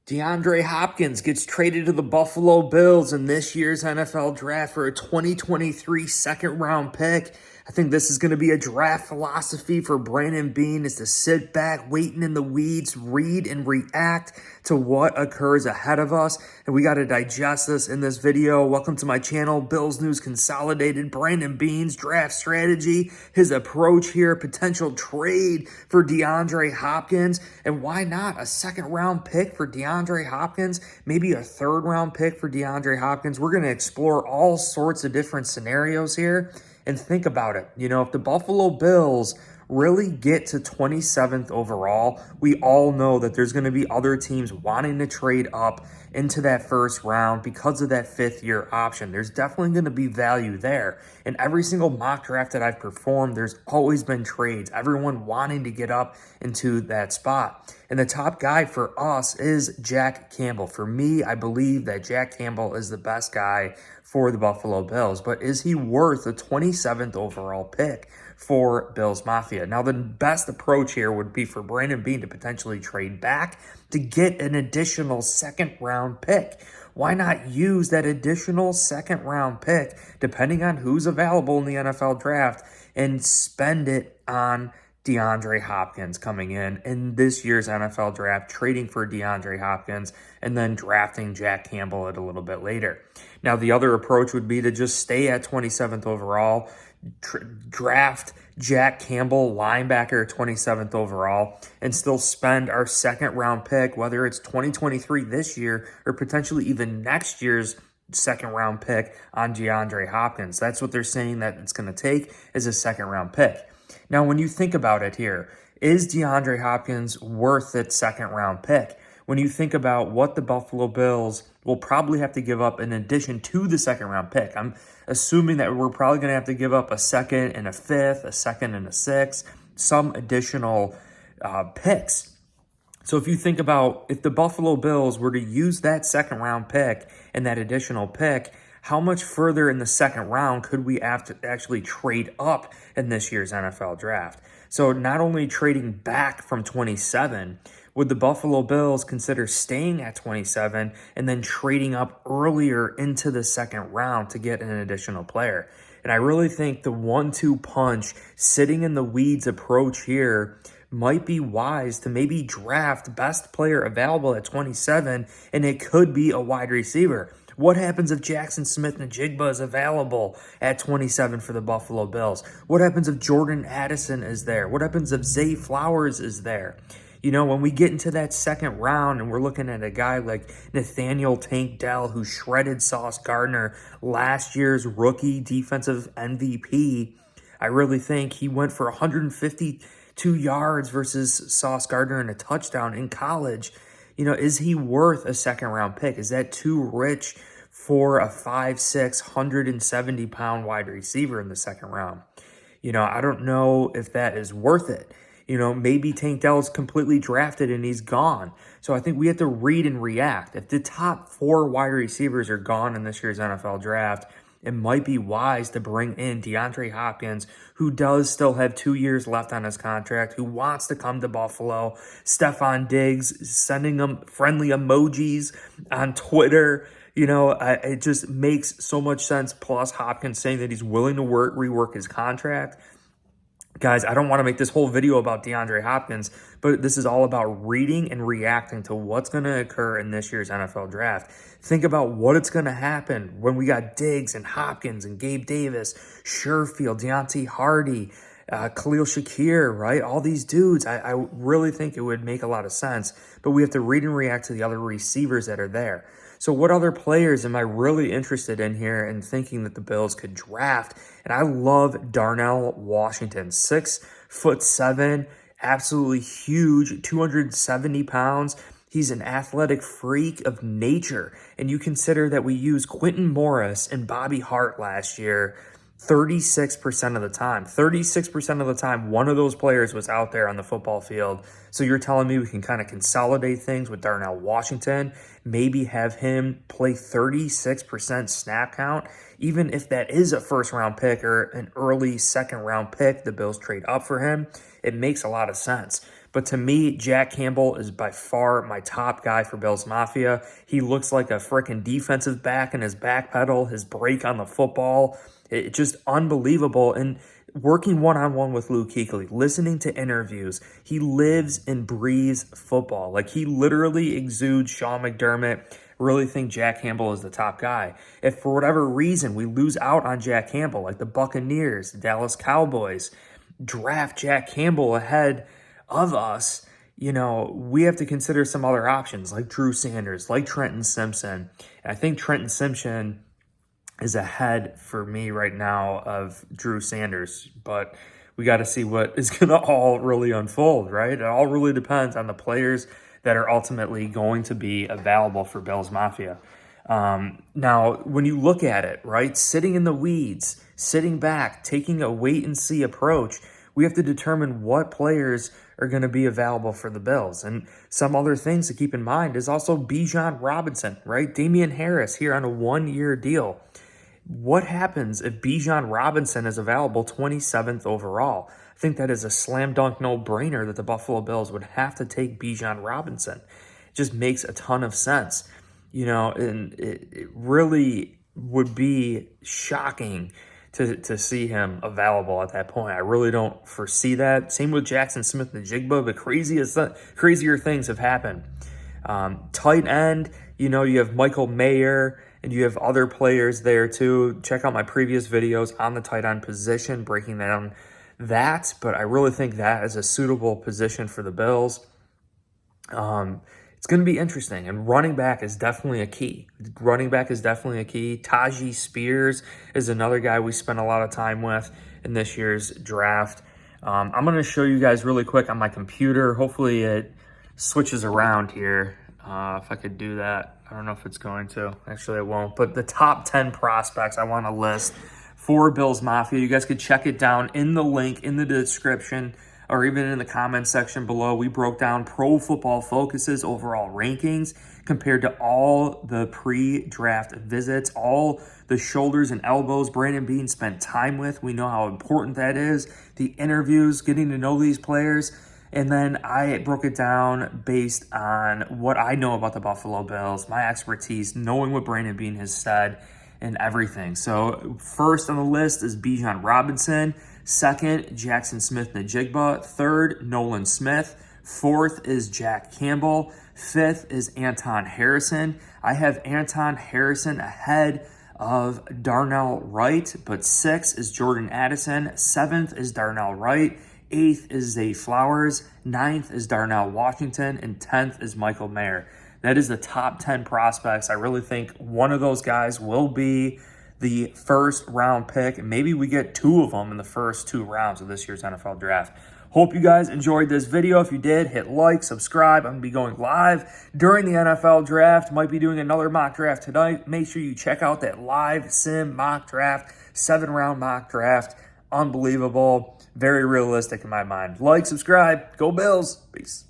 DeAndre Hopkins gets traded to the Buffalo Bills in this year's NFL draft for a 2023 second-round pick. I think this is going to be a draft philosophy for Brandon Beane, is to sit back, waiting in the weeds, read and react to what occurs ahead of us. And we got to digest this in this video. Welcome to my channel, Bills News Consolidated. Brandon Beane's draft strategy, his approach here, potential trade for DeAndre Hopkins. And why not a second-round pick for DeAndre Hopkins? Maybe a third-round pick for DeAndre Hopkins. We're going to explore all sorts of different scenarios here. And think about it. You know, if the Buffalo Bills really get to 27th overall, we all know that there's going to be other teams wanting to trade up into that first round because of that fifth-year option. There's definitely going to be value there. In every single mock draft that I've performed, there's always been trades, everyone wanting to get up into that spot. And the top guy for us is Jack Campbell. For me, I believe that Jack Campbell is the best guy for the Buffalo Bills. But is he worth a 27th overall pick for Bills Mafia? Now, the best approach here would be for Brandon Beane to potentially trade back to get an additional second-round pick. Why not use that additional second-round pick, depending on who's available in the NFL draft, and spend it on DeAndre Hopkins coming in this year's NFL draft, trading for DeAndre Hopkins, and then drafting Jack Campbell a little bit later. Now, the other approach would be to just stay at 27th overall, draft Jack Campbell, linebacker, 27th overall, and still spend our second-round pick, whether it's 2023 this year or potentially even next year's second-round pick on DeAndre Hopkins. That's what they're saying that it's going to take, is a second-round pick. Now, when you think about it here, is DeAndre Hopkins worth that second-round pick? When you think about what the Buffalo Bills will probably have to give up in addition to the second-round pick, I'm assuming that we're probably going to have to give up a second and a fifth, a second and a sixth, some additional picks. So if you think about if the Buffalo Bills were to use that second-round pick and that additional pick, how much further in the second round could we have to actually trade up in this year's NFL draft? So not only trading back from 27, would the Buffalo Bills consider staying at 27 and then trading up earlier into the second round to get an additional player? And I really think the 1-2 punch, sitting in the weeds approach here might be wise to maybe draft best player available at 27, and it could be a wide receiver. What happens if Jackson Smith-Njigba is available at 27 for the Buffalo Bills? What happens if Jordan Addison is there? What happens if Zay Flowers is there? You know, when we get into that second round and we're looking at a guy like Nathaniel Tank Dell, who shredded Sauce Gardner, last year's rookie defensive MVP, I really think he went for 152 yards versus Sauce Gardner and a touchdown in college. You know, is he worth a second-round pick? Is that too rich for a 5'6", 170-pound wide receiver in the second round? You know, I don't know if that is worth it. You know, maybe Tank Dell is completely drafted and he's gone. So I think we have to read and react. If the top 4 wide receivers are gone in this year's NFL draft, it might be wise to bring in DeAndre Hopkins, who does still have 2 years left on his contract, who wants to come to Buffalo. Stephon Diggs sending them friendly emojis on Twitter. You know, it just makes so much sense. Plus, Hopkins saying that he's willing to rework his contract. Guys, I don't want to make this whole video about DeAndre Hopkins, but this is all about reading and reacting to what's going to occur in this year's NFL draft. Think about what it's going to happen when we got Diggs and Hopkins and Gabe Davis, Sherfield, Deontay Hardy, Khalil Shakir, right? All these dudes, I really think it would make a lot of sense, but we have to read and react to the other receivers that are there. So what other players am I really interested in here and thinking that the Bills could draft? And I love Darnell Washington, 6'7", absolutely huge, 270 pounds. He's an athletic freak of nature. And you consider that we used Quentin Morris and Bobby Hart last year 36% of the time. 36% of the time, one of those players was out there on the football field. So you're telling me we can kind of consolidate things with Darnell Washington, maybe have him play 36% snap count, even if that is a first-round pick or an early second-round pick, the Bills trade up for him. It makes a lot of sense. But to me, Jack Campbell is by far my top guy for Bills Mafia. He looks like a freaking defensive back in his back pedal, his break on the football. It's just unbelievable. And working one-on-one with Luke Kuechly, listening to interviews, he lives and breathes football. Like, he literally exudes Sean McDermott. Really think Jack Campbell is the top guy. If for whatever reason we lose out on Jack Campbell, like the Buccaneers, the Dallas Cowboys, draft Jack Campbell ahead of us, we have to consider some other options like Drew Sanders, like Trenton Simpson. And I think Trenton Simpson is ahead for me right now of Drew Sanders, but we got to see what is going to all really unfold, right? It all really depends on the players that are ultimately going to be available for Bills Mafia. Now, when you look at it, right, sitting in the weeds, sitting back, taking a wait-and-see approach, we have to determine what players are going to be available for the Bills. And some other things to keep in mind is also Bijan Robinson, right? Damian Harris here on a one-year deal. What happens if Bijan Robinson is available 27th overall? I think that is a slam dunk no-brainer that the Buffalo Bills would have to take Bijan Robinson. It just makes a ton of sense, and it really would be shocking to see him available at that point. I really don't foresee that. Same with Jackson Smith-Njigba, but crazier things have happened. Tight end, you have Michael Mayer, and you have other players there too. Check out my previous videos on the tight end position, breaking down that, but I really think that is a suitable position for the Bills. It's going to be interesting, and running back is definitely a key. Tajee Spears is another guy we spent a lot of time with in this year's draft. I'm going to show you guys really quick on my computer. Hopefully it switches around here. If I could do that. I don't know if it's going to. Actually, it won't. But the top 10 prospects I want to list for Bills Mafia. You guys could check it down in the link in the description or even in the comments section below. We broke down Pro Football Focus's overall rankings compared to all the pre-draft visits, all the shoulders and elbows Brandon Beane spent time with. We know how important that is. The interviews, getting to know these players. And then I broke it down based on what I know about the Buffalo Bills, my expertise, knowing what Brandon Beane has said, and everything. So first on the list is Bijan Robinson. Second, Jackson Smith-Njigba. Third, Nolan Smith. Fourth is Jack Campbell. Fifth is Anton Harrison. I have Anton Harrison ahead of Darnell Wright, but sixth is Jordan Addison. Seventh is Darnell Wright. Eighth is Zay Flowers. Ninth is Darnell Washington. And 10th is Michael Mayer. That is the top 10 prospects. I really think one of those guys will be the first round pick. And maybe we get two of them in the first 2 rounds of this year's NFL draft. Hope you guys enjoyed this video. If you did, hit like, subscribe. I'm going to be going live during the NFL draft. Might be doing another mock draft tonight. Make sure you check out that live sim mock draft, 7-round mock draft. Unbelievable. Very realistic in my mind. Like, subscribe. Go Bills. Peace.